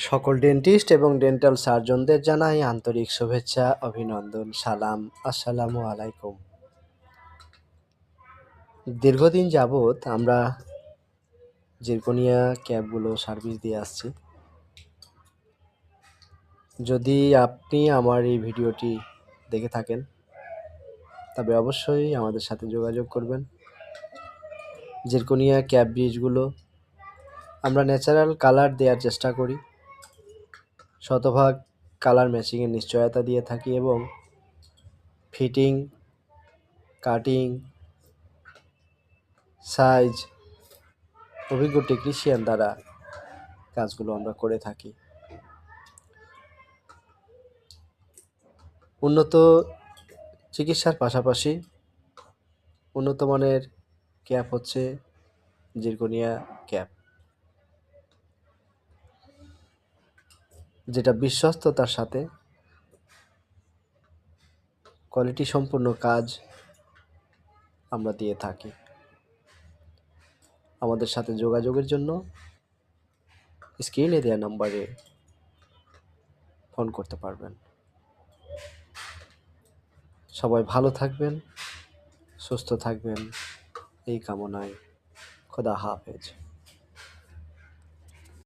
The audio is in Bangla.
সকল ডেন্টিস্ট এবং ডেন্টাল সার্জনদের জানাই আন্তরিক শুভেচ্ছা, অভিনন্দন, সালাম, আসসালামু আলাইকুম। দীর্ঘদিন যাবৎ আমরা জিরকোনিয়া ক্যাপগুলো সার্ভিস দিয়ে আসছি। যদি আপনি আমার এই ভিডিওটি দেখে থাকেন তবে অবশ্যই আমাদের সাথে যোগাযোগ করবেন। জিরকোনিয়া ক্যাপ ব্রিজগুলো আমরা ন্যাচারাল কালার দেওয়ার চেষ্টা করি, শতভাগ কালার ম্যাচিংয়ের নিশ্চয়তা দিয়ে থাকি এবং ফিটিং, কাটিং, সাইজ অভিজ্ঞ টেকনিশিয়ান দ্বারা কাজগুলো আমরা করে থাকি। উন্নত চিকিৎসার পাশাপাশি উন্নত মানের ক্যাপ হচ্ছে জিরকোনিয়া ক্যাপ, যেটা বিশ্বস্ততার সাথে কোয়ালিটি সম্পন্ন কাজ আমরা দিয়ে থাকি। আমাদের সাথে যোগাযোগের জন্য স্ক্রিনে দেওয়া নম্বরে ফোন করতে পারবেন। সবাই ভালো থাকবেন, সুস্থ থাকবেন এই কামনায়। খোদা হাফেজ।